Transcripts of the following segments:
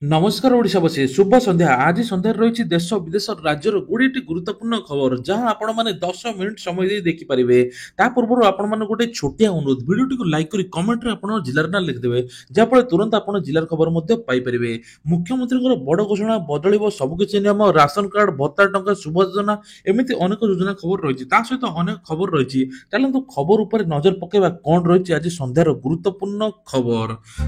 নমস্কার ওড়িশাবাসী শুভ সন্ধ্যা আজ সন্ধ্যায় রয়েছে দেশ বিদেশ রাজ্যর 20টি গুরুত্বপূর্ণ খবর যা আপন মানে 10 মিনিট সময় দিয়ে দেখিপারে। তা পূর্বর আপন মানে গোটে ছোটিয়া অনুরোধ ভিডিওটি লাইক করে কমেন্টরে আপনার জেলার না লিখিদেবে যাফলে তুরন্ত আপনার জেলার খবর মধ্যে পাইপারে। মুখ্যমন্ত্রীଙ୍କର বড় ঘোষণা বদলিব সবুকিছি নিয়ম রাশন কার্ড ভত্তা টঙ্কা শুভ যোজনা এমিতি অনেক যোজনা খবর রয়েছে তা সহিত অনেক খবর রয়েছে। চালন্তু খবর উপরে নজর পকাইবা কোন রয়েছে আজ সন্ধ্যার গুরুত্বপূর্ণ খবর।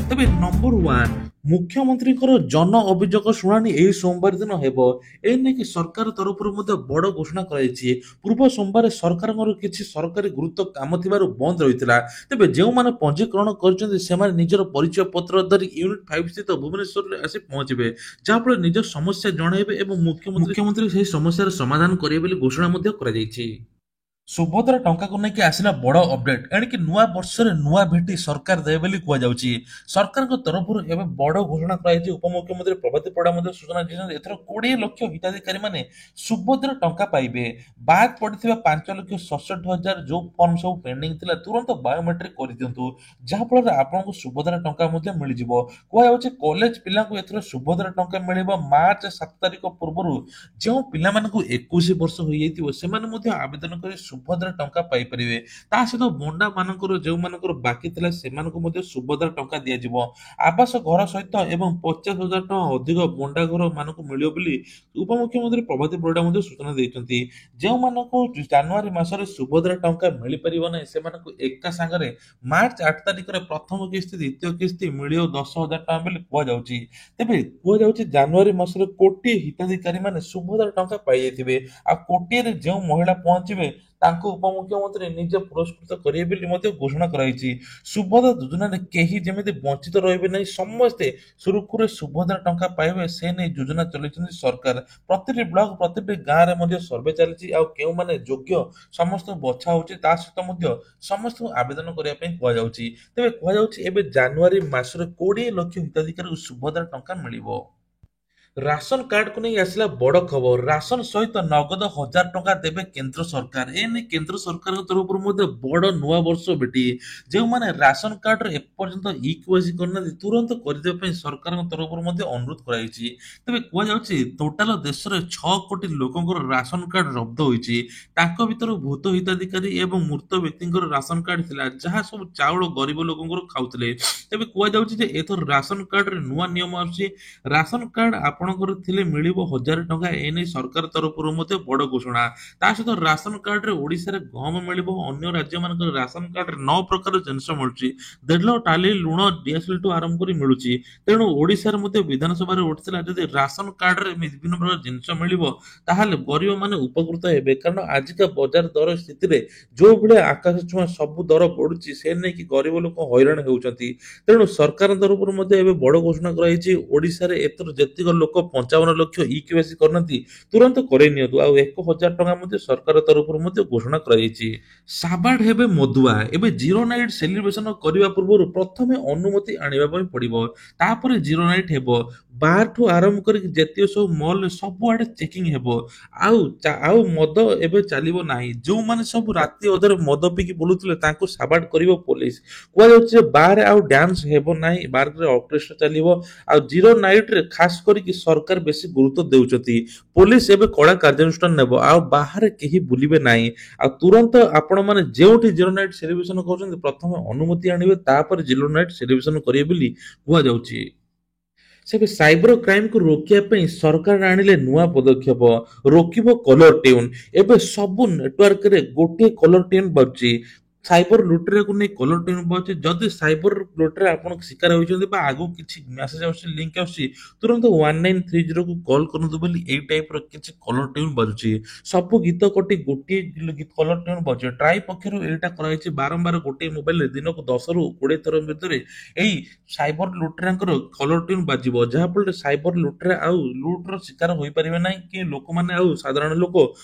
তবে নম্বর 1 মুখ্যমন্ত্ରୀଙ୍କର ଜନ ଅଭିଯୋଗ ଶୁଣାଣି ଏହି ସୋମବାର ଦିନ ହେବ। ଏ ନେଇକି ସରକାର ତରଫରୁ ମଧ୍ୟ ବଡ଼ ଘୋଷଣା କରାଯାଇଛି। ପୂର୍ବ ସୋମବାର ସରକାରଙ୍କର କିଛି ସରକାରୀ ଗୁରୁତ୍ୱ କାମ ଥିବାରୁ ବନ୍ଦ ରହିଥିଲା। ତେବେ ଯେଉଁମାନେ ପଞ୍ଜୀକରଣ କରିଛନ୍ତି ସେମାନେ ନିଜର ପରିଚୟ ପତ୍ର ଧରି ୟୁନିଟ୍ 5 ସ୍ଥିତ ଭୁବନେଶ୍ୱରରେ ଆସି ପହଞ୍ଚିବେ, ଯାହାଫଳରେ ନିଜ ସମସ୍ୟା ଜଣାଇବେ ଏବଂ ମୁଖ୍ୟମନ୍ତ୍ରୀ ସେହି ସମସ୍ୟାର ସମାଧାନ କରିବେ ବୋଲି ଘୋଷଣା ମଧ୍ୟ କରାଯାଇଛି। ସୁଭଦ୍ରା ଟଙ୍କାକୁ ନେଇକି ଆସିଲା ବଡ ଅପଡେଟ୍। ଏଣିକି ନୂଆ ବର୍ଷରେ ନୂଆ ଭେଟି ସରକାର ଦେବେ ବୋଲି କୁହାଯାଉଛି। ସରକାରଙ୍କ ତରଫରୁ ଏବେ ବଡ ଘୋଷଣା କରାଯାଇଛି। ଉପମୁଖ୍ୟମନ୍ତ୍ରୀ ପ୍ରଭାତୀ ପରିଡା ମଧ୍ୟ ସୂଚନା ଦେଇଛନ୍ତି ଏଥର 20 ଲକ୍ଷ ହିତାଧିକାରୀ ମାନେ ସୁଭଦ୍ରା ଟଙ୍କା ପାଇବେ। ବାଦ ପଡିଥିବା 5,67,000 ଯୋଉ ଫର୍ମ ସବୁ ପେଣ୍ଡିଂ ଥିଲା ତୁରନ୍ତ ବାୟୋମେଟ୍ରିକ କରିଦିଅନ୍ତୁ, ଯାହାଫଳରେ ଆପଣଙ୍କୁ ସୁଭଦ୍ରା ଟଙ୍କା ମଧ୍ୟ ମିଳିଯିବ। କୁହାଯାଉଛି କଲେଜ ପିଲାଙ୍କୁ ଏଥର ସୁଭଦ୍ରା ଟଙ୍କା ମିଳିବ। ମାର୍ଚ୍ଚ 7 ତାରିଖ ପୂର୍ବରୁ ଯେଉଁ ପିଲାମାନଙ୍କୁ 21 ବର୍ଷ ହୋଇଯାଇଥିବ ସେମାନେ ମଧ୍ୟ ଆବେଦନ କରି ସୁଭଦ୍ରା ଟଙ୍କା ପାଇପାରିବେ। ତା ସହିତ ବଣ୍ଡା ମାନଙ୍କର ଯେଉଁମାନଙ୍କର ବାକି ଥିଲା ସେମାନଙ୍କୁ ମଧ୍ୟ ସୁଭଦ୍ରା ଟଙ୍କା ଦିଆଯିବ। ଆବାସ ଘର ସହିତ ଏବଂ 50,000 ଟଙ୍କା ଅଧିକ ବଣ୍ଡା ଘର ମାନଙ୍କୁ ମିଳିବ ବୋଲି ଉପମୁଖ୍ୟମନ୍ତ୍ରୀ ପ୍ରଭାତୀ ପରିଡା ମଧ୍ୟ ସୂଚନା ଦେଇଛନ୍ତି। ଯେଉଁମାନଙ୍କୁ ଜାନୁଆରୀ ମାସରେ ସୁଭଦ୍ରା ଟଙ୍କା ମିଳିପାରିବ ନାହିଁ ସେମାନଙ୍କୁ ଏକା ସାଙ୍ଗରେ ମାର୍ଚ୍ଚ 8 ତାରିଖରେ ପ୍ରଥମ କିସ୍ତି ଦ୍ୱିତୀୟ କିସ୍ତି ମିଳିବ 10,000 ଟଙ୍କା ବୋଲି କୁହାଯାଉଛି। ତେବେ କୁହାଯାଉଛି ଜାନୁଆରୀ ମାସରେ କୋଟିଏ ହିତାଧିକାରୀ ମାନେ ସୁଭଦ୍ରା ଟଙ୍କା ପାଇଯାଇଥିବେ। ଆଉ କୋଟିଏରେ ଯେଉଁ ମହିଳା ପହଞ୍ଚିବେ ତାଙ୍କୁ ଉପମୁଖ୍ୟମନ୍ତ୍ରୀ ନିଜେ ପୁରସ୍କୃତ କରିବେ ବୋଲି ମଧ୍ୟ ଘୋଷଣା କରାଯାଇଛି। ସୁଭଦ୍ରା ଯୋଜନାରେ କେହି ଯେମିତି ବଞ୍ଚିତ ରହିବେ ନାହିଁ, ସମସ୍ତେ ସୁରୁଖୁରୁରେ ସୁଭଦ୍ରା ଟଙ୍କା ପାଇବେ ସେ ନେଇ ଯୋଜନା ଚଲେଇଛନ୍ତି ସରକାର। ପ୍ରତିଟି ବ୍ଲକ ପ୍ରତିଟି ଗାଁରେ ମଧ୍ୟ ସର୍ଭେ ଚାଲିଛି ଆଉ କେଉଁମାନେ ଯୋଗ୍ୟ ସମସ୍ତଙ୍କୁ ବଛା ହଉଛି। ତା ସହିତ ମଧ୍ୟ ସମସ୍ତଙ୍କୁ ଆବେଦନ କରିବା ପାଇଁ କୁହାଯାଉଛି। ତେବେ କୁହାଯାଉଛି ଏବେ ଜାନୁଆରୀ ମାସରେ 20 ଲକ୍ଷ ହିତାଧିକାରୀଙ୍କୁ ସୁଭଦ୍ରା ଟଙ୍କା ମିଳିବ। ରାସନ କାର୍ଡକୁ ନେଇ ଆସିଲା ବଡ ଖବର। ରାସନ ସହିତ ନଗଦ 1,000 ଟଙ୍କା ଦେବେ କେନ୍ଦ୍ର ସରକାର। ଏ ନେଇ କେନ୍ଦ୍ର ସରକାରଙ୍କ ତରଫରୁ ମଧ୍ୟ ବଡ ନୂଆ ବର୍ଷ ଭେଟି। ଯେଉଁମାନେ ରାସନ କାର୍ଡରେ ଏପର୍ଯ୍ୟନ୍ତ ଇ କେୱାଇସି କରିନାହାନ୍ତି ତୁରନ୍ତ କରିଦେବା ପାଇଁ ସରକାରଙ୍କ ତରଫରୁ ମଧ୍ୟ ଅନୁରୋଧ କରାଯାଇଛି। ତେବେ କୁହାଯାଉଛି ଟୋଟାଲ ଦେଶରେ 6 କୋଟି ଲୋକଙ୍କର ରାସନ କାର୍ଡ ରବ୍ଦ ହୋଇଛି। ତାଙ୍କ ଭିତରୁ ଭୂତ ହିତାଧିକାରୀ ଏବଂ ମୃତ ବ୍ୟକ୍ତିଙ୍କର ରାସନ କାର୍ଡ ଥିଲା ଯାହା ସବୁ ଚାଉଳ ଗରିବ ଲୋକଙ୍କର ଖାଉଥିଲେ। ତେବେ କୁହାଯାଉଛି ଯେ ଏଥର ରାସନ କାର୍ଡରେ ନୂଆ ନିୟମ ଆସୁଛି। ରାସନ କାର୍ଡ ଆପଣଙ୍କର ଥିଲେ ମିଳିବ 1,000 ଟଙ୍କା। ଏନେଇ ସରକାର ତରଫରୁ ମଧ୍ୟ ବଡ ଘୋଷଣା। ତା ସହିତ ରାସନ କାର୍ଡରେ ଓଡିଶାରେ ଗହମ ମିଳିବ। ଅନ୍ୟ ରାଜ୍ୟମାନଙ୍କର ରାସନ କାର୍ଡରେ 9 ପ୍ରକାର ଜିନିଷ ମିଳୁଛି। ତେଲ ଡାଲି ଲୁଣ ଡିଏସଏଲ ଠୁ ଆରମ୍ଭ କରି ମିଳୁଛି। ତେଣୁ ଓଡିଶାରେ ମଧ୍ୟ ବିଧାନସଭାରେ ଉଠିଥିଲା ଯଦି ରାସନ କାର୍ଡରେ ବିଭିନ୍ନ ପ୍ରକାର ଜିନିଷ ମିଳିବ ତାହେଲେ ଗରିବ ମାନେ ଉପକୃତ ହେବେ। କାରଣ ଆଜିକା ବଜାର ଦର ସ୍ଥିତିରେ ଯୋଉ ଭଳିଆ ଆକାଶ ଛୁଆଁ ସବୁ ଦର ବଢୁଛି ସେ ନେଇକି ଗରିବ ଲୋକ ହଇରାଣ ହେଉଛନ୍ତି। ତେଣୁ ସରକାରଙ୍କ ତରଫରୁ ମଧ୍ୟ ଏବେ ବଡ ଘୋଷଣା କରାଯାଇଛି। ଓଡିଶାରେ ଏଥର ଯେତିକ ଲୋକ 55 ଲକ୍ଷ ଇ କେୱାଇସି କରିନାହାନ୍ତି ତୁରନ୍ତ କରେଇ ନିଅନ୍ତୁ। ଆଉ 1,000 ଟଙ୍କା ମଧ୍ୟ ସରକାର ତରଫରୁ ମଧ୍ୟ ଘୋଷଣା କରାଯାଇଛି। ସାବାଡ ହେବେ ମଦୁଆ। ଏବେ ଜିରୋ ନାଇଟ୍ ସେଲିବ୍ରେସନ କରିବା ପୂର୍ବରୁ ପ୍ରଥମେ ଅନୁମତି ଆଣିବା ପାଇଁ ପଡିବ, ତାପରେ ଜିରୋ ନାଇଟ୍ ହେବ। ବାରଠୁ ଆରମ୍ଭ କରିକି ଯେତିକ ସବୁ ମଲରେ ସବୁଆଡେ ଚେକିଂ ହେବ। ଆଉ ମଦ ଏବେ ଚାଲିବ ନାହିଁ। ଯେଉଁମାନେ ସବୁ ରାତି ଅଧରେ ମଦ ପିଇକି ବୁଲୁଥିଲେ ତାଙ୍କୁ ସାବାଡ କରିବ ପୋଲିସ। କୁହାଯାଉଛି ଯେ ବାରରେ ଆଉ ଡ୍ୟାନ୍ସ ହେବ ନାହିଁ, ବାରରେ ଅର୍କେଷ୍ଟ୍ରା ଚାଲିବ। ଆଉ ଜିରୋ ନାଇଟରେ ଖାସ କରିକି ସରକାର ବେଶୀ ଗୁରୁତ୍ୱ ଦେଉଛନ୍ତି। ପୋଲିସ ଏବେ କଡା କାର୍ଯ୍ୟାନୁଷ୍ଠାନ ନେବ। ଆଉ ବାହାରେ କେହି ବୁଲିବେ ନାହିଁ। ଆଉ ତୁରନ୍ତ ଆପଣମାନେ ଯେଉଁଠି ଜିରୋ ନାଇଟ୍ ସେଲିବ୍ରେସନ କରୁଛନ୍ତି ପ୍ରଥମେ ଅନୁମତି ଆଣିବେ, ତାପରେ ଜିରୋ ନାଇଟ୍ ସେଲିବ୍ରେସନ କରିବେ ବୋଲି କୁହାଯାଉଛି। ସେବେ ସାଇବର କ୍ରାଇମକୁ ରୋକିବା ପାଇଁ ସରକାର ଆଣିଲେ ନୂଆ ପଦକ୍ଷେପ। ରୋକିବ କଲର ଟ୍ୟୁନ୍। ଏବେ ସବୁ ନେଟୱାର୍କରେ ଗୋଟିଏ କଲର ଟ୍ୟୁନ୍ ବାଜୁଛି। ସାଇବର ଲୁଟେରାକୁ ନେଇ କଲର ଟ୍ୟୁନ୍ ବାଜୁଛି। ଯଦି ସାଇବର ଲୁଟେରା ଆପଣ ଶିକାର ହୋଇଛନ୍ତି ବା ଆଗକୁ କିଛି ମେସେଜ ଆସୁଛି ଲିଙ୍କ ଆସୁଛି ତୁରନ୍ତ 1930 କୁ କଲ୍ କରନ୍ତୁ ବୋଲି ଏଇ ଟାଇପର କିଛି କଲର ଟ୍ୟୁନ୍ ବାଜୁଛି। ସବୁ ଗୀତ କଟି ଗୋଟିଏ କଲର ଟ୍ୟୁନ୍ ବାଜୁଛି। ଟ୍ରାଇ ପକ୍ଷରୁ ଏଇଟା କରାଯାଇଛି। ବାରମ୍ବାର ଗୋଟିଏ ମୋବାଇଲରେ ଦିନକୁ 10ରୁ 20 ଥର ଭିତରେ ଏଇ ସାଇବର ଲୁଟେରାଙ୍କର କଲର ଟ୍ୟୁନ୍ ବାଜିବ, ଯାହାଫଳରେ ସାଇବର ଲୁଟେରା ଆଉ ଲୁଟର ଶିକାର ହୋଇପାରିବେ ନାହିଁ କି ଲୋକମାନେ ଆଉ ସାଧାରଣ ଲୋକ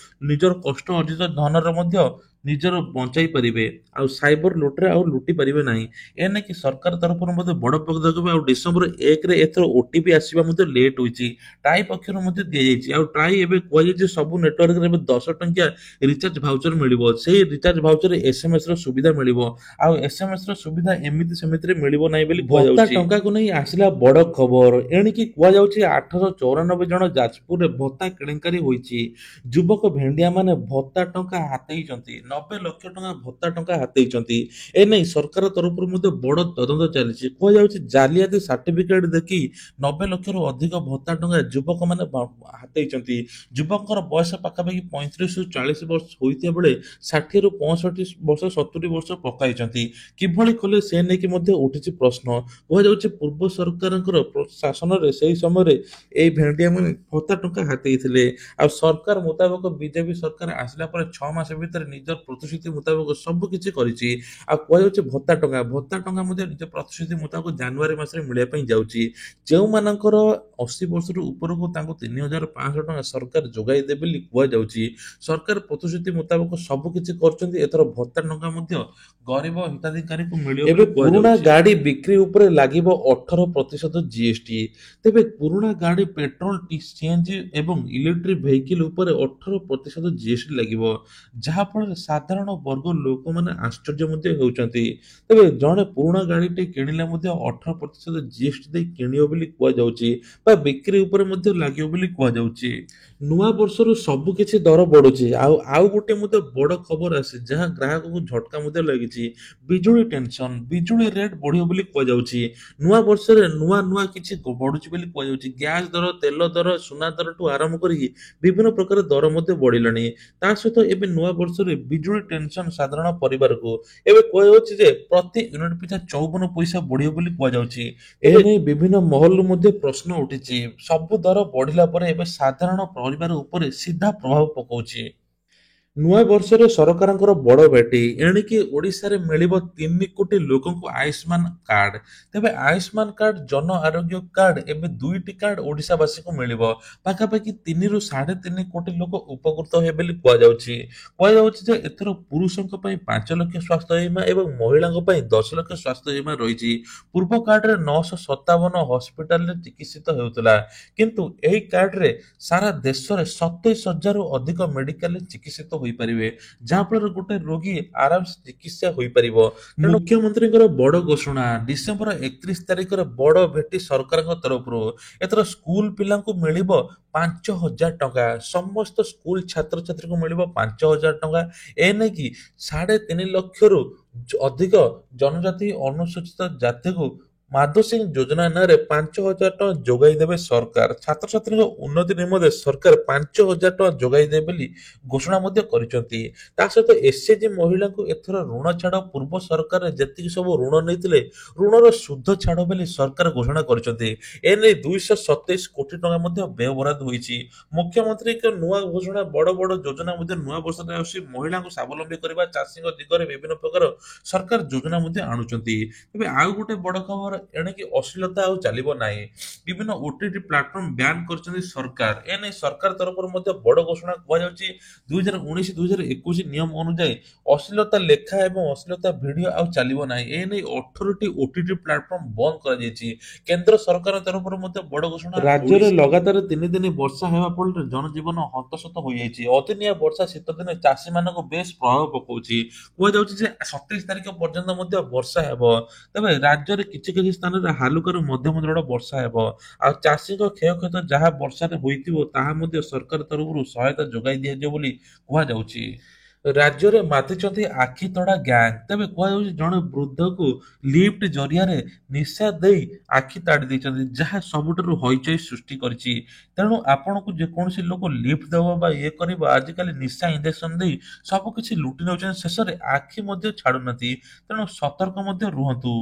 ନିଜର କଷ୍ଟ ଅର୍ଜିତ ଧନର ମଧ୍ୟ ନିଜର ବଞ୍ଚାଇ ପାରିବେ ଆଉ ସାଇବର ଲୁଟରେ ଆଉ ଲୁଟି ପାରିବେ ନାହିଁ। ଏ ନେଇକି ସରକାର ତରଫରୁ ମଧ୍ୟ ବଡ଼ ପଦକ୍ଷେପ ଆଉ ଡିସେମ୍ବର 1ରେ ଏଥର ଓଟିପି ଆସିବା ମଧ୍ୟ ଲେଟ୍ ହୋଇଛି। ଟ୍ରାଇ ପକ୍ଷରୁ ମଧ୍ୟ ଦିଆଯାଇଛି ଆଉ ଟ୍ରାଇ ଏବେ କୁହାଯାଇଛି ସବୁ ନେଟୱାର୍କରେ ଏବେ 10 ଟଙ୍କିଆ ରିଚାର୍ଜ ଭାଉଚର ମିଳିବ। ସେଇ ରିଚାର୍ଜ ଭାଉଚରରେ ଏସଏମଏସ ର ସୁବିଧା ମିଳିବ ଆଉ ଏସଏମଏସ ର ସୁବିଧା ଏମିତି ସେମିତିରେ ମିଳିବ ନାହିଁ ବୋଲି ଭତ୍ତା କୁହାଯାଉଛି। ଟଙ୍କାକୁ ନେଇ ଆସିଲା ବଡ଼ ଖବର। ଏଣିକି କୁହାଯାଉଛି 894 ଜଣ ଯାଜପୁରରେ ଭତ୍ତା କେଳେଙ୍କାରୀ ହୋଇଛି। ଯୁବକ ଭେଣ୍ଡିଆ ମାନେ ଭତ୍ତା ଟଙ୍କା ହାତେଇଛନ୍ତି, 90 ଲକ୍ଷ ଟଙ୍କା ଭତ୍ତା ଟଙ୍କା ହାତେଇଛନ୍ତି। ଏନେଇ ସରକାର ତରଫରୁ ମଧ୍ୟ ବଡ଼ ତଦନ୍ତ ଚାଲିଛି। କୁହାଯାଉଛି ଜାଲିଆତି ସାର୍ଟିଫିକେଟ ଦେଖି 90 ଲକ୍ଷରୁ ଅଧିକ ଭତ୍ତା ଟଙ୍କା ଯୁବକମାନେ ହାତେଇଛନ୍ତି। ଯୁବକଙ୍କର ବୟସ ପାଖାପାଖି 35ରୁ 40 ବର୍ଷ ହୋଇଥିବା ବେଳେ 60ରୁ 65 ବର୍ଷ 70 ବର୍ଷ ପକାଇଛନ୍ତି। କିଭଳି କଲେ ସେ ନେଇକି ମଧ୍ୟ ଉଠିଛି ପ୍ରଶ୍ନ। କୁହାଯାଉଛି ପୂର୍ବ ସରକାରଙ୍କର ଶାସନରେ ସେହି ସମୟରେ ଏଇ ଭେଣ୍ଡିଆମାନେ ଭତ୍ତା ଟଙ୍କା ହାତେଇଥିଲେ ଆଉ ସରକାର ମୁତାବକ ବିଜେପି ସରକାର ଆସିଲା ପରେ 6 ମାସ ଭିତରେ ନିଜର ପ୍ରତିଶ୍ରୁତି ମୁତାବକ ସବୁ କିଛି କରିଛି। ଆଉ କୁହାଯାଉଛି ଭତ୍ତା ଟଙ୍କା ମଧ୍ୟ ନିଜ ପ୍ରତିଶ୍ରୁତି ମୁତାବକ ଜାନୁଆରୀ ମାସରେ ମିଳିବା ପାଇଁ ଯାଉଛି। ଯେଉଁମାନଙ୍କର 80 ବର୍ଷରୁ ଉପରକୁ ତାଙ୍କୁ 3,500 ଟଙ୍କା ସରକାର ଯୋଗାଇ ଦେବେ ବୋଲି କୁହାଯାଉଛି। ସରକାର ପ୍ରତିଶ୍ରୁତି ମୁତାବକ ସବୁ କିଛି କରୁଛନ୍ତି। ଏଥର ଭତ୍ତା ଟଙ୍କା ମଧ୍ୟ ଗରିବ ହିତାଧିକାରୀଙ୍କୁ ମିଳିବ। ଏବେ ପୁରୁଣା ଗାଡି ବିକ୍ରି ଉପରେ ଲାଗିବ 18% ଜିଏସଟି। ତେବେ ପୁରୁଣା ଗାଡି ପେଟ୍ରୋଲ ସିଏନଜି ଏବଂ ଇଲେକ୍ଟ୍ରିକ ଭେହିକିଲ ଉପରେ 18% ଜିଏସଟି ଲାଗିବ, ଯାହାଫଳରେ ସାଧାରଣ ବର୍ଗ ଲୋକମାନେ ଆଶ୍ଚର୍ଯ୍ୟ ମଧ୍ୟ ହେଉଛନ୍ତି। ତେବେ ଜଣେ ପୁରୁଣା ଗାଡିଟେ କିଣିଲେ ମଧ୍ୟ 18% ଜିଏସଟି ଦେଇ କିଣିବ ବୋଲି କୁହାଯାଉଛି ବା ବିକ୍ରି ଉପରେ ମଧ୍ୟ ଲାଗିବ ବୋଲି କୁହାଯାଉଛି। ନୂଆ ବର୍ଷରୁ ସବୁ କିଛି ଦର ବଢୁଛି ଆଉ ଗୋଟେ ମଧ୍ୟ ବଡ ଖବର ଆସି ଯାହା ଗ୍ରାହକଙ୍କୁ ଝଟକା ମଧ୍ୟ ଲାଗିଛି। ବିଜୁଳି ଟେନସନ, ବିଜୁଳି ରେଟ୍ ବଢିବ ବୋଲି କୁହାଯାଉଛି। ନୂଆ ବର୍ଷରେ ନୂଆ ନୂଆ କିଛି ବଢୁଛି ବୋଲି କୁହାଯାଉଛି। ଗ୍ୟାସ ଦର, ତେଲ ଦର, ସୁନା ଦରଠୁ ଆରମ୍ଭ କରିକି ବିଭିନ୍ନ ପ୍ରକାର ଦର ମଧ୍ୟ ବଢିଲାଣି। ତା ସହିତ ଏବେ ନୂଆ ବର୍ଷରେ ବିଜୁଳି ଟେନସନ ସାଧାରଣ ପରିବାରକୁ ଏବେ କୁହାଯାଉଛି ଯେ ପ୍ରତି ୟୁନିଟ ପିଛା 54 ପଇସା ବଢିବ ବୋଲି କୁହାଯାଉଛି। ଏ ନେଇ ବିଭିନ୍ନ ମହଲରୁ ମଧ୍ୟ ପ୍ରଶ୍ନ ଉଠିଛି। ସବୁ ଦର ବଢିଲା ପରେ ଏବେ ସାଧାରଣ ପରିବାର ଉପରେ ସିଧା ପ୍ରଭାବ ପକାଉଛି। ନୂଆ ବର୍ଷରେ ସରକାରଙ୍କର ବଡ଼ ଭେଟି। ଏଣିକି ଓଡ଼ିଶାରେ ମିଳିବ 3 କୋଟି ଲୋକଙ୍କୁ ଆୟୁଷ୍ମାନ କାର୍ଡ। ତେବେ ଆୟୁଷ୍ମାନ କାର୍ଡ, ଜନ ଆରୋଗ୍ୟ କାର୍ଡ ଏବେ 2ଟି କାର୍ଡ ଓଡ଼ିଶାବାସୀଙ୍କୁ ମିଳିବ। ପାଖାପାଖି 3ରୁ 3.5 କୋଟି ଲୋକ ଉପକୃତ ହେବେ ବୋଲି କୁହାଯାଉଛି। କୁହାଯାଉଛି ଯେ ଏଥର ପୁରୁଷଙ୍କ ପାଇଁ 5 ଲକ୍ଷ ସ୍ୱାସ୍ଥ୍ୟ ବୀମା ଏବଂ ମହିଳାଙ୍କ ପାଇଁ 10 ଲକ୍ଷ ସ୍ୱାସ୍ଥ୍ୟ ବୀମା ରହିଛି। ପୂର୍ବ କାର୍ଡରେ 957 ହସ୍ପିଟାଲରେ ଚିକିତ୍ସିତ ହେଉଥିଲା, କିନ୍ତୁ ଏହି କାର୍ଡରେ ସାରା ଦେଶରେ 27,000ରୁ ଅଧିକ ମେଡିକାଲରେ ଚିକିତ୍ସିତ ହୋଇପାରିବେ, ଯାହାଫଳରେ ଗୋଟେ ରୋଗୀ ଆରାମସେ ଚିକିତ୍ସା ହୋଇପାରିବ। ତେଣୁ ମୁଖ୍ୟମନ୍ତ୍ରୀଙ୍କର ବଡ଼ ଘୋଷଣା, ଡିସେମ୍ବର 31 ତାରିଖରେ ବଡ଼ ଭେଟି ସରକାରଙ୍କ ତରଫରୁ। ଏଥର ସ୍କୁଲ ପିଲାଙ୍କୁ ମିଳିବ 5,000 ଟଙ୍କା। ସମସ୍ତ ସ୍କୁଲ ଛାତ୍ରଛାତ୍ରୀଙ୍କୁ ମିଳିବ 5,000 ଟଙ୍କା। ଏ ନେଇକି 3.5 ଲକ୍ଷରୁ ଅଧିକ ଜନଜାତି ଅନୁସୂଚିତ ଜାତିକୁ ମାଧୋ ସିଂ ଯୋଜନା ନାଁରେ 5,000 ଟଙ୍କା ଯୋଗାଇ ଦେବେ ସରକାର। ଛାତ୍ରଛାତ୍ରୀଙ୍କ ଉନ୍ନତି ନିମନ୍ତେ ସରକାର 5,000 ଟଙ୍କା ଯୋଗାଇ ଦେବେ ବୋଲି ଘୋଷଣା ମଧ୍ୟ କରିଛନ୍ତି। ତା ସହିତ ଏସଏଚଜି ମହିଳାଙ୍କୁ ଏଥର ଋଣ ଛାଡ଼। ପୂର୍ବ ସରକାର ଯେତିକି ସବୁ ଋଣ ନେଇଥିଲେ ଋଣର ସୁଧ ଛାଡ଼ ବୋଲି ସରକାର ଘୋଷଣା କରିଛନ୍ତି। ଏନେଇ 227 କୋଟି ଟଙ୍କା ମଧ୍ୟ ବ୍ୟୟବରାଦ ହୋଇଛି। ମୁଖ୍ୟମନ୍ତ୍ରୀଙ୍କ ନୂଆ ଘୋଷଣା, ବଡ଼ ବଡ଼ ଯୋଜନା ମଧ୍ୟ ନୂଆ ବର୍ଷରେ ଆସୁଛି। ମହିଳାଙ୍କୁ ସ୍ୱାବଲମ୍ବୀ କରିବା, ଚାଷୀଙ୍କ ଦିଗରେ ବିଭିନ୍ନ ପ୍ରକାର ସରକାର ଯୋଜନା ମଧ୍ୟ ଆଣୁଛନ୍ତି। ତେବେ ଆଉ ଗୋଟେ ବଡ଼ ଖବର, ଏଣିକି ଅଶ୍ଳୀଳତା ଆଉ ଚାଲିବ ନାହିଁ। ବିଭିନ୍ନ ଓଟିଟି ପ୍ଲାଟଫର୍ମ ବ୍ୟାନ୍ କରିଛନ୍ତି ସରକାର। ଏନେଇ ସରକାର ତରଫରୁ ମଧ୍ୟ ବଡ଼ ଘୋଷଣା କୁହାଯାଉଛି। 2019-2021 ନିୟମ ଅନୁଯାୟୀ ଅଶ୍ଳୀଳତା ଲେଖା ଏବଂ ଅଶ୍ଳୀଳତା ଭିଡିଓ ଆଉ ଚାଲିବ ନାହିଁ। ଏନେଇ 18ଟି ଓଟିଟି ପ୍ଲାଟଫର୍ମ ବନ୍ଦ କରାଯାଇଛି। କେନ୍ଦ୍ର ସରକାରଙ୍କ ତରଫରୁ ମଧ୍ୟ ବଡ଼ ଘୋଷଣା। ରାଜ୍ୟରେ ଲଗାତାର 3 ଦିନ ବର୍ଷା ହେବା ଫଳରେ ଜନଜୀବନ ହନ୍ତସନ୍ତ ହୋଇଯାଇଛି। ଅଦିନିଆ ବର୍ଷା ଶୀତ ଦିନେ ଚାଷୀମାନଙ୍କୁ ବେଶ ପ୍ରଭାବ ପକାଉଛି। କୁହାଯାଉଛି ଯେ 27 ତାରିଖ ପର୍ଯ୍ୟନ୍ତ ମଧ୍ୟ ବର୍ଷା ହେବ। ତେବେ ରାଜ୍ୟରେ କିଛି କିଛି ସ୍ଥାନରେ ହାଲୁକାରୁ ମଧ୍ୟମ ଧରଣର ବର୍ଷା ହେବ ଆଉ ଚାଷୀଙ୍କ କ୍ଷୟକ୍ଷତି ଯାହା ବର୍ଷାରେ ହୋଇଥିବ ତାହା ମଧ୍ୟ ସରକାର ତରଫରୁ ସହାୟତା ଯୋଗାଇ ଦିଆଯିବ ବୋଲି କୁହାଯାଉଛି। ରାଜ୍ୟରେ ମାତିଛନ୍ତି ଆଖି ତଡ଼ା ଗ୍ୟାଙ୍ଗ। ତେବେ କୁହାଯାଉଛି ଜଣେ ବୃଦ୍ଧକୁ ଲିଫ୍ଟ ଜରିଆରେ ନିଶା ଦେଇ ଆଖି ତାଡ଼ି ଦେଇଛନ୍ତି, ଯାହା ସବୁଠାରୁ ହଇଚଇ ସୃଷ୍ଟି କରିଛି। ତେଣୁ ଆପଣଙ୍କୁ ଯେକୌଣସି ଲୋକ ଲିଫ୍ଟ ଦେବ ବା ଇଏ କରିବ, ଆଜିକାଲି ନିଶା ଇଞ୍ଜେକ୍ସନ ଦେଇ ସବୁ କିଛି ଲୁଟି ନେଉଛନ୍ତି, ଶେଷରେ ଆଖି ମଧ୍ୟ ଛାଡୁନାହାନ୍ତି। ତେଣୁ ସତର୍କ ମଧ୍ୟ ରୁହନ୍ତୁ।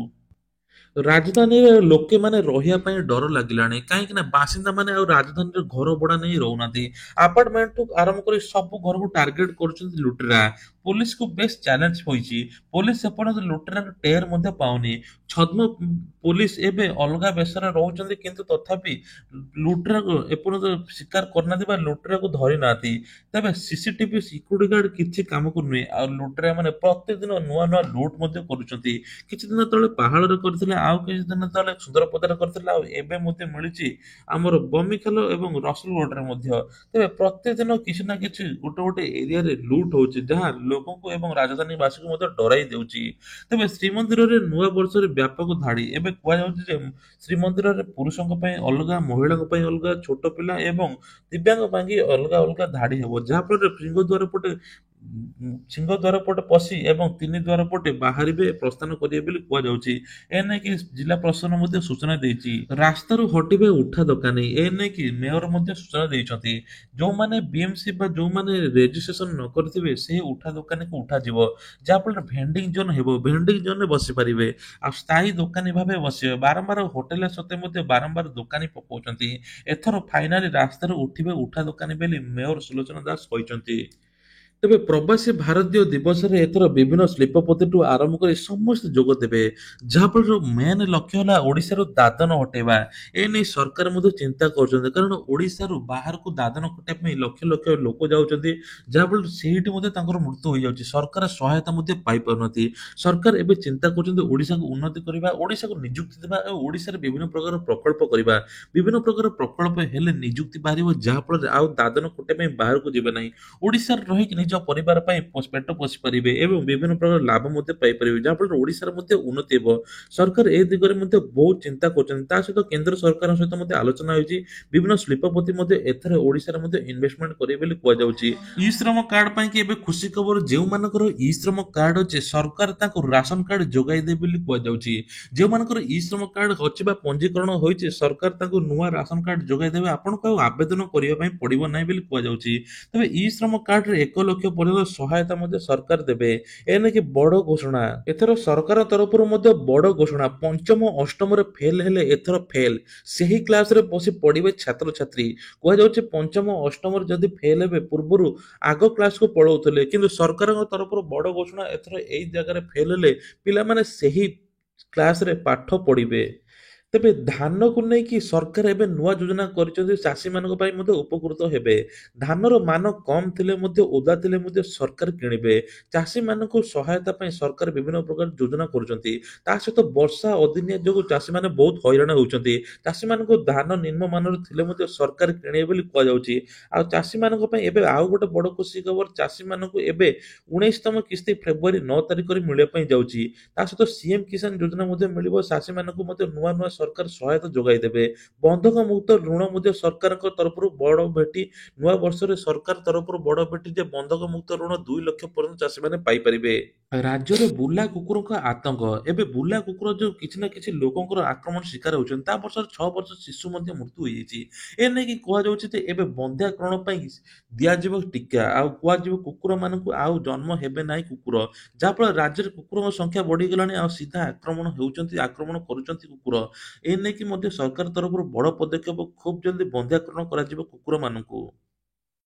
ରାଜଧାନୀରେ ଲୋକେମାନେ ରହିବା ପାଇଁ ଡର ଲାଗିଲାଣି, କାହିଁକି ନା ବାସିନ୍ଦାମାନେ ଆଉ ରାଜଧାନୀରେ ଘର ଭଡା ନେଇ ରହୁନାହାନ୍ତି। ଆପାର୍ଟମେଣ୍ଟଠୁ ଆରମ୍ଭ କରି ସବୁ ଘରକୁ ଟାର୍ଗେଟ କରୁଛନ୍ତି ଲୁଟେରା। ପୋଲିସକୁ ବେଶ ଚ୍ୟାଲେଞ୍ଜ ହୋଇଛି। ପୋଲିସ ଏପର୍ଯ୍ୟନ୍ତ ଲୁଟେରାର ଟେର ମଧ୍ୟ ପାଉନି। ଛଦ୍ମ ପୋଲିସ ଏବେ ଅଲଗା ବେଶରେ ରହୁଛନ୍ତି, କିନ୍ତୁ ତଥାପି ଲୁଟେରାକୁ ଏପର୍ଯ୍ୟନ୍ତ ଶିକାର କରିନାହାନ୍ତି ବା ଲୁଟେରାକୁ ଧରି ନାହାନ୍ତି। ତେବେ ସିସିଟିଭି ସିକ୍ୟୁରିଟି ଗାର୍ଡ କିଛି କାମକୁ ନୁହେଁ, ଆଉ ଲୁଟେରା ମାନେ ପ୍ରତିଦିନ ନୂଆ ନୂଆ ଲୁଟ ମଧ୍ୟ କରୁଛନ୍ତି। କିଛି ଦିନ ତଳେ ପାହାଳରେ କରିଥିଲେ, ଆଉ କିଛି ଦିନ ତଳେ ସୁନ୍ଦରପଦାରେ କରିଥିଲେ, ଆଉ ଏବେ ମଧ୍ୟ ମିଳିଛି ଆମର ବମିଖାଲ ଏବଂ ରସୁଲଗଡରେ ମଧ୍ୟ। ତେବେ ପ୍ରତିଦିନ କିଛି ନା କିଛି ଗୋଟେ ଗୋଟେ ଏରିଆରେ ଲୁଟ ହଉଛି, ଯାହା ଲୋକଙ୍କୁ ଏବଂ ରାଜଧାନୀ ବାସୀକୁ ମଧ୍ୟ ଡରାଇ ଦେଉଛି। ତେବେ ଶ୍ରୀମନ୍ଦିରରେ ନୂଆ ବର୍ଷରେ ବ୍ୟାପକ ଧାଡି। ଏବେ କୁହାଯାଉଛି ଯେ ଶ୍ରୀମନ୍ଦିରରେ ପୁରୁଷଙ୍କ ପାଇଁ ଅଲଗା, ମହିଳାଙ୍କ ପାଇଁ ଅଲଗା, ଛୋଟ ପିଲା ଏବଂ ଦିବ୍ୟାଙ୍ଗ ପାଇଁ ଅଲଗା ଅଲଗା ଧାଡି ହେବ, ଯାହାଫଳରେ ସିଂହ ଦ୍ୱାର ପଟେ ପଶି ଏବଂ ତିନି ଦ୍ୱାର ପଟେ ବାହାରିବେ, ପ୍ରସ୍ଥାନ କରିବେ ବୋଲି କୁହାଯାଉଛି। ଏ ନେଇକି ଜିଲ୍ଲା ପ୍ରଶାସନ ମଧ୍ୟ ସୂଚନା ଦେଇଛି। ରାସ୍ତାରୁ ହଟିବେ ଉଠା ଦୋକାନୀ, ଏ ନେଇକି ମେୟର ମଧ୍ୟ ସୂଚନା ଦେଇଛନ୍ତି। ଯୋଉମାନେ ବିଏମସି ବା ଯୋଉମାନେ ରେଜିଷ୍ଟ୍ରେସନ ନ କରିଥିବେ, ସେହି ଉଠା ଦୋକାନୀକୁ ଉଠାଯିବ, ଯାହାଫଳରେ ଭେଣ୍ଡିଂ ଜୋନ୍ ହେବ। ଭେଣ୍ଡିଂ ଜୋନରେ ବସିପାରିବେ, ଆଉ ସ୍ଥାୟୀ ଦୋକାନୀ ଭାବେ ବସିବେ। ବାରମ୍ବାର ହୋଟେଲ ସତ୍ତ୍ୱେ ମଧ୍ୟ ବାରମ୍ବାର ଦୋକାନୀ ପକାଉଛନ୍ତି। ଏଥର ଫାଇନାଲି ରାସ୍ତାରୁ ଉଠିବେ ଉଠା ଦୋକାନୀ ବୋଲି ମେୟର ସୁଲୋଚନା ଦାସ କହିଛନ୍ତି। ତେବେ ପ୍ରବାସୀ ଭାରତୀୟ ଦିବସରେ ଏଥର ବିଭିନ୍ନ ଶିଳ୍ପପତିଠୁ ଆରମ୍ଭ କରି ସମସ୍ତେ ଯୋଗ ଦେବେ, ଯାହାଫଳରେ ମେନ୍ ଲକ୍ଷ୍ୟ ହେଲା ଓଡ଼ିଶାରୁ ଦାଦନ ହଟେଇବା। ଏ ନେଇ ସରକାର ମଧ୍ୟ ଚିନ୍ତା କରୁଛନ୍ତି, କାରଣ ଓଡ଼ିଶାରୁ ବାହାରକୁ ଦାଦନ ଖଟିବା ପାଇଁ ଲକ୍ଷ ଲକ୍ଷ ଲୋକ ଯାଉଛନ୍ତି, ଯାହାଫଳରେ ସେଇଠି ମଧ୍ୟ ତାଙ୍କର ମୃତ୍ୟୁ ହୋଇଯାଉଛି। ସରକାର ସହାୟତା ମଧ୍ୟ ପାଇପାରୁନାହାନ୍ତି। ସରକାର ଏବେ ଚିନ୍ତା କରୁଛନ୍ତି ଓଡ଼ିଶାକୁ ଉନ୍ନତି କରିବା, ଓଡ଼ିଶାକୁ ନିଯୁକ୍ତି ଦେବା ଏବଂ ଓଡ଼ିଶାରେ ବିଭିନ୍ନ ପ୍ରକାର ପ୍ରକଳ୍ପ କରିବା। ବିଭିନ୍ନ ପ୍ରକାର ପ୍ରକଳ୍ପ ହେଲେ ନିଯୁକ୍ତି ବାହାରିବ, ଯାହାଫଳରେ ଆଉ ଦାଦନ ଖଟିବା ପାଇଁ ବାହାରକୁ ଯିବେ ନାହିଁ। ଓଡ଼ିଶାରେ ରହିକି ନିଜ ପରିବାର ପାଇଁ ପେଟ ପୋଷି ପାରିବେ ଏବଂ ବିଭିନ୍ନ ପ୍ରକାର ଲାଭ ମଧ୍ୟ ପାଇପାରିବେ, ଯାହାଫଳରେ ଓଡ଼ିଶାର ମଧ୍ୟ ଉନ୍ନତି ହେବ। ସରକାର ଏ ଦିଗରେ ମଧ୍ୟ ବହୁତ ଚିନ୍ତା କରୁଛନ୍ତି। ତା ସହିତ କେନ୍ଦ୍ର ସରକାରଙ୍କ ସହିତ ମଧ୍ୟ ଆଲୋଚନା ହୋଇଛି। ବିଭିନ୍ନ ଶିଳ୍ପପତି ମଧ୍ୟ ଏଥର ଓଡ଼ିଶାରେ ମଧ୍ୟ ଇନଭେଷ୍ଟମେଣ୍ଟ କରିବେ ବୋଲି କୁହାଯାଉଛି। ଇ ଶ୍ରମ କାର୍ଡ ପାଇଁ ଏବେ ଖୁସି ଖବର, ଯେଉଁମାନଙ୍କର ଇ ଶ୍ରମ କାର୍ଡ ଅଛି ସରକାର ତାଙ୍କୁ ରାସନ କାର୍ଡ ଯୋଗାଇ ଦେବେ ବୋଲି କୁହାଯାଉଛି। ଯେଉଁମାନଙ୍କର ଇ ଶ୍ରମ କାର୍ଡ ଅଛି ବା ପଞ୍ଜୀକରଣ ହୋଇଛି, ସରକାର ତାଙ୍କୁ ନୂଆ ରାସନ କାର୍ଡ ଯୋଗାଇ ଦେବେ। ଆପଣଙ୍କୁ ଆଉ ଆବେଦନ କରିବା ପାଇଁ ପଡିବ ନାହିଁ ବୋଲି କୁହାଯାଉଛି। ତେବେ ଇ ଶ୍ରମ କାର୍ଡରେ 1 ଲକ୍ଷ ପର୍ଯ୍ୟନ୍ତ ସହାୟତା ମଧ୍ୟ ସରକାର ଦେବେ। ଏନେକି ବଡ ଘୋଷଣା। ଏଥର ସରକାର ତରଫରୁ ମଧ୍ୟ ବଡ ଘୋଷଣା। ପଞ୍ଚମ ଅଷ୍ଟମରେ ଫେଲ ହେଲେ ଏଥର ଫେଲ, ସେହି କ୍ଲାସରେ ବସି ପଢିବେ ଛାତ୍ରଛାତ୍ରୀ। କୁହାଯାଉଛି ପଞ୍ଚମ ଅଷ୍ଟମରେ ଯଦି ଫେଲ ହେବେ, ପୂର୍ବରୁ ଆଗ କ୍ଲାସକୁ ପଳାଉଥିଲେ, କିନ୍ତୁ ସରକାରଙ୍କ ତରଫରୁ ବଡ ଘୋଷଣା। ଏଥର ଏଇ ଜାଗାରେ ଫେଲ ହେଲେ ପିଲାମାନେ ସେହି କ୍ଲାସରେ ପାଠ ପଢିବେ। ତେବେ ଧାନକୁ ନେଇକି ସରକାର ଏବେ ନୂଆ ଯୋଜନା କରିଛନ୍ତି, ଚାଷୀମାନଙ୍କ ପାଇଁ ମଧ୍ୟ ଉପକୃତ ହେବେ। ଧାନର ମାନ କମ ଥିଲେ ମଧ୍ୟ, ଓଦା ଥିଲେ ମଧ୍ୟ ସରକାର କିଣିବେ। ଚାଷୀମାନଙ୍କୁ ସହାୟତା ପାଇଁ ସରକାର ବିଭିନ୍ନ ପ୍ରକାର ଯୋଜନା କରୁଛନ୍ତି। ତା ସହିତ ବର୍ଷା ଅଦିନିଆ ଯୋଗୁଁ ଚାଷୀମାନେ ବହୁତ ହଇରାଣ ହେଉଛନ୍ତି। ଚାଷୀମାନଙ୍କୁ ଧାନ ନିମ୍ନମାନର ଥିଲେ ମଧ୍ୟ ସରକାର କିଣିବେ ବୋଲି କୁହାଯାଉଛି। ଆଉ ଚାଷୀମାନଙ୍କ ପାଇଁ ଏବେ ଆଉ ଗୋଟେ ବଡ ଖୁସି ଖବର, ଚାଷୀମାନଙ୍କୁ ଏବେ 19ତମ କିସ୍ତି ଫେବୃଆରୀ 9 ତାରିଖରେ ମିଳିବା ପାଇଁ ଯାଉଛି। ତା ସହିତ ସିଏମ କିଷାନ ଯୋଜନା ମଧ୍ୟ ମିଳିବ। ଚାଷୀମାନଙ୍କୁ ମଧ୍ୟ ନୂଆ ନୂଆ ସରକାର ସହାୟତା ଯୋଗାଇ ଦେବେ। ବନ୍ଧକ ମୁକ୍ତ ଋଣ ମଧ୍ୟ ସରକାରଙ୍କ ତରଫରୁ ବଡ ଭେଟି। ନୂଆ ବର୍ଷରେ ସରକାର ତରଫରୁ ବଡ ଭେଟି ଯେ ବନ୍ଧକ ମୁକ୍ତ ଋଣ 2 ଲକ୍ଷ ପର୍ଯ୍ୟନ୍ତ ଚାଷୀମାନେ ପାଇପାରିବେ। ରାଜ୍ୟରେ ବୁଲା କୁକୁରଙ୍କ ଆତଙ୍କ। ଏବେ ବୁଲା କୁକୁର ଯୋଉ କିଛି ନା କିଛି ଲୋକଙ୍କର ଆକ୍ରମଣ ଶିକାର ହେଉଛନ୍ତି, ତା ବର୍ଷରେ 6 ବର୍ଷ ଶିଶୁ ମଧ୍ୟ ମୃତ୍ୟୁ ହୋଇଯାଇଛି। ଏ ନେଇକି କୁହାଯାଉଛି ଯେ ଏବେ ବନ୍ଧ୍ୟାକରଣ ପାଇଁ ଦିଆଯିବ ଟୀକା, ଆଉ କୁହାଯିବ କୁକୁର ମାନଙ୍କୁ ଆଉ ଜନ୍ମ ହେବେ ନାହିଁ କୁକୁର, ଯାହାଫଳରେ ରାଜ୍ୟରେ କୁକୁରଙ୍କ ସଂଖ୍ୟା ବଢିଗଲାଣି, ଆଉ ସିଧା ଆକ୍ରମଣ ହେଉଛନ୍ତି, ଆକ୍ରମଣ କରୁଛନ୍ତି କୁକୁର। ଏ ନେଇକି ମଧ୍ୟ ସରକାର ତରଫରୁ ବଡ ପଦକ୍ଷେପ, ଖୁବ୍ ଜଲ୍ଦି ବନ୍ଧ୍ୟାକରଣ କରାଯିବ କୁକୁର ମାନଙ୍କୁ।